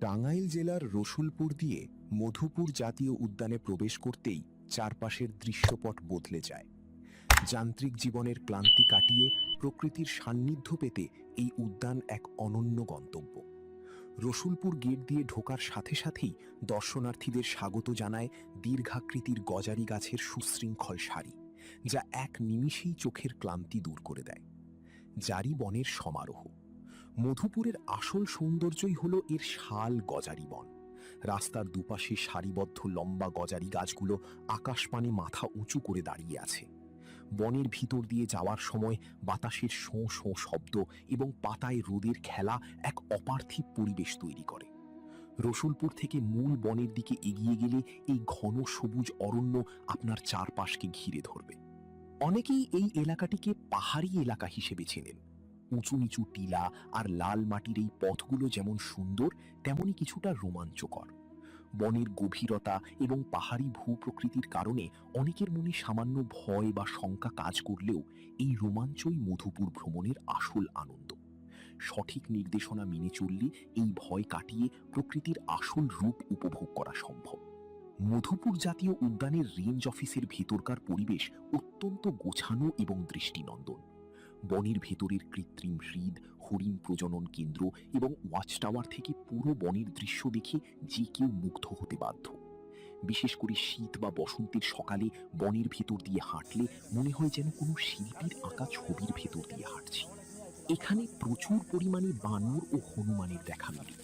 টাঙ্গাইল জেলার রসুলপুর দিয়ে মধুপুর জাতীয় উদ্যানে প্রবেশ করতেই চারপাশের দৃশ্যপট বদলে যায়। যান্ত্রিক জীবনের ক্লান্তি কাটিয়ে প্রকৃতির সান্নিধ্য পেতে এই উদ্যান এক অনন্য গন্তব্য। রসুলপুর গেট দিয়ে ঢোকার সাথে সাথেই দর্শনার্থীদের স্বাগত জানায় দীর্ঘাকৃতির গজারি গাছের সুশৃঙ্খল সারি, যা এক নিমিষেই চোখের ক্লান্তি দূর করে দেয়। জারি বনের সমারোহ। মধুপুরের আসল সৌন্দর্যই হলো এর শাল গজারি বন। রাস্তার দুপাশে সারিবদ্ধ লম্বা গজারি গাছগুলো আকাশপানে মাথা উঁচু করে দাঁড়িয়ে আছে। বনের ভিতর দিয়ে যাওয়ার সময় বাতাসের শোঁ শোঁ শব্দ এবং পাতায় রোদের খেলা এক অপার্থিব পরিবেশ তৈরি করে। রসুলপুর থেকে মূল বনের দিকে এগিয়ে গেলে এই ঘন সবুজ অরণ্য আপনার চারপাশকে ঘিরে ধরবে। অনেকেই এই এলাকাটিকে পাহাড়ি এলাকা হিসেবে চেনেন। উঁচু নিচু টিলা আর লাল মাটির এই পথগুলো যেমন সুন্দর, তেমনি কিছুটা রোমাঞ্চকর। বনের গভীরতা এবং পাহাড়ি ভূপ্রকৃতির কারণে অনেকের মনে সামান্য ভয় বা শঙ্কা কাজ করলেও এই রোমাঞ্চই মধুপুর ভ্রমণের আসল আনন্দ। সঠিক নির্দেশনা মেনে চললে এই ভয় কাটিয়ে প্রকৃতির আসল রূপ উপভোগ করা সম্ভব। মধুপুর জাতীয় উদ্যানের রেঞ্জ অফিসের ভেতরকার পরিবেশ অত্যন্ত গোছানো এবং দৃষ্টিনন্দন। বনের ভেতরের কৃত্রিম হ্রদ, হরিণ প্রজনন কেন্দ্র এবং ওয়াচ টাওয়ার থেকে পুরো বনের দৃশ্য দেখে যে কেউ মুগ্ধ হতে বাধ্য। বিশেষ করে শীত বা বসন্তের সকালে বনের ভেতর দিয়ে হাঁটলে মনে হয় যেন কোনো শিল্পীর আঁকা ছবির ভেতর দিয়ে হাঁটছি। এখানে প্রচুর পরিমাণে বানর ও হনুমানের দেখা মেলে।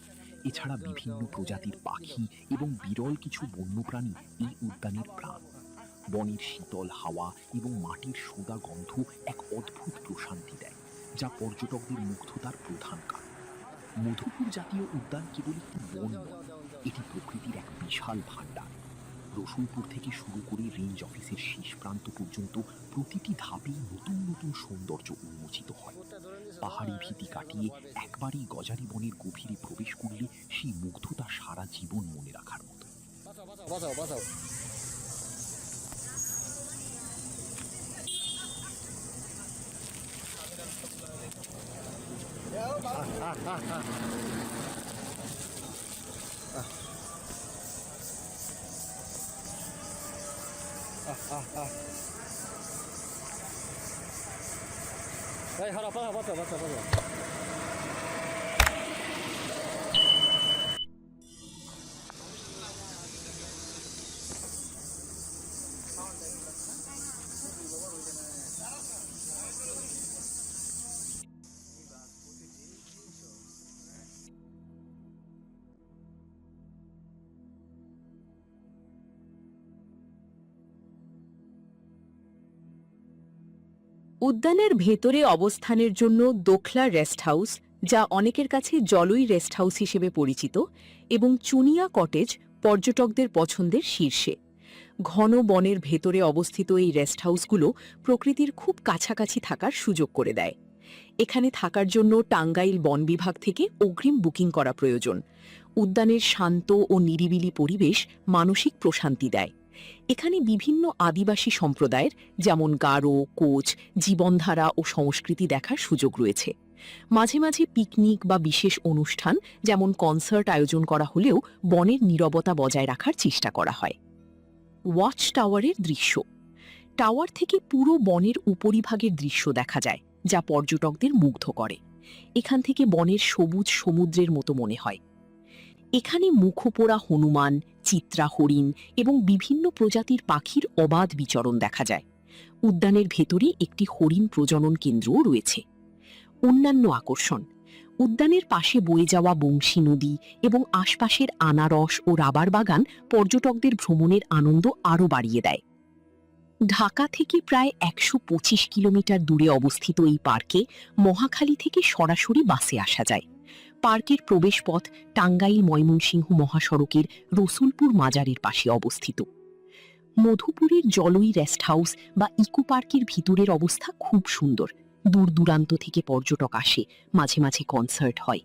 এছাড়া বিভিন্ন প্রজাতির পাখি এবং বিরল কিছু বন্যপ্রাণী এই উদ্যানের প্রাণ। বনের শীতল হাওয়া এবং মাটির সোঁদা গন্ধ এক অদ্ভুত প্রশান্তি দেয়, যা পর্যটকদের মুগ্ধতার প্রধান কারণ। মধুপুর জাতীয় উদ্যান কেবল একটি বন নয়, এটি প্রকৃতির এক বিশাল ভাণ্ডার। রসুলপুর থেকে শুরু করে রেঞ্জ অফিসের শেষ প্রান্ত পর্যন্ত প্রতিটি ধাপেই নতুন নতুন সৌন্দর্য উন্মোচিত হয়। পাহাড়ি ভীতি কাটিয়ে একবারই গজারি বনের গভীরে প্রবেশ করলে সেই মুগ্ধতা সারা জীবন মনে রাখার মতো। উদ্যানের ভেতরে অবস্থানের জন্য দোখলা রেস্ট হাউস, যা অনেকের কাছে জলই রেস্ট হাউস হিসেবে পরিচিত, এবং চুনিয়া কটেজ পর্যটকদের পছন্দের শীর্ষে। ঘন বনের ভেতরে অবস্থিত এই রেস্ট হাউসগুলো প্রকৃতির খুব কাছাকাছি থাকার সুযোগ করে দেয়। এখানে থাকার জন্য টাঙ্গাইল বন বিভাগ থেকে অগ্রিম বুকিং করা প্রয়োজন। উদ্যানের শান্ত ও নিরিবিলি পরিবেশ মানসিক প্রশান্তি দেয়। এখানে বিভিন্ন আদিবাসী সম্প্রদায়ের, যেমন গারো, কোচ, জীবনধারা ও সংস্কৃতি দেখার সুযোগ রয়েছে। মাঝে মাঝে পিকনিক বা বিশেষ অনুষ্ঠান, যেমন কনসার্ট আয়োজন করা হলেও বনের নীরবতা বজায় রাখার চেষ্টা করা হয়। ওয়াচ টাওয়ারের দৃশ্য। টাওয়ার থেকে পুরো বনের উপরিভাগের দৃশ্য দেখা যায়, যা পর্যটকদের মুগ্ধ করে। এখান থেকে বনের সবুজ সমুদ্রের মতো মনে হয়। এখানে মুখপোড়া হনুমান, চিত্রা হরিণ এবং বিভিন্ন প্রজাতির পাখির অবাধ বিচরণ দেখা যায়। উদ্যানের ভেতরে একটি হরিণ প্রজনন কেন্দ্রও রয়েছে। অন্যান্য আকর্ষণ: উদ্যানের পাশে বয়ে যাওয়া বংশী নদী এবং আশপাশের আনারস ও রাবার বাগান পর্যটকদের ভ্রমণের আনন্দ আরও বাড়িয়ে দেয়। ঢাকা থেকে প্রায় ১২৫ কিলোমিটার দূরে অবস্থিত এই পার্কে মহাখালী থেকে সরাসরি বাসে আসা যায়। পার্কের প্রবেশপথ টাঙ্গাইল ময়মনসিংহ মহাসড়কের রসুলপুর মাজারের পাশে অবস্থিত। মধুপুরের জলই রেস্ট হাউস বা ইকো পার্কের ভিতরের অবস্থা খুব সুন্দর। দূর দূরান্ত থেকে পর্যটক আসে, মাঝে মাঝে কনসার্ট হয়।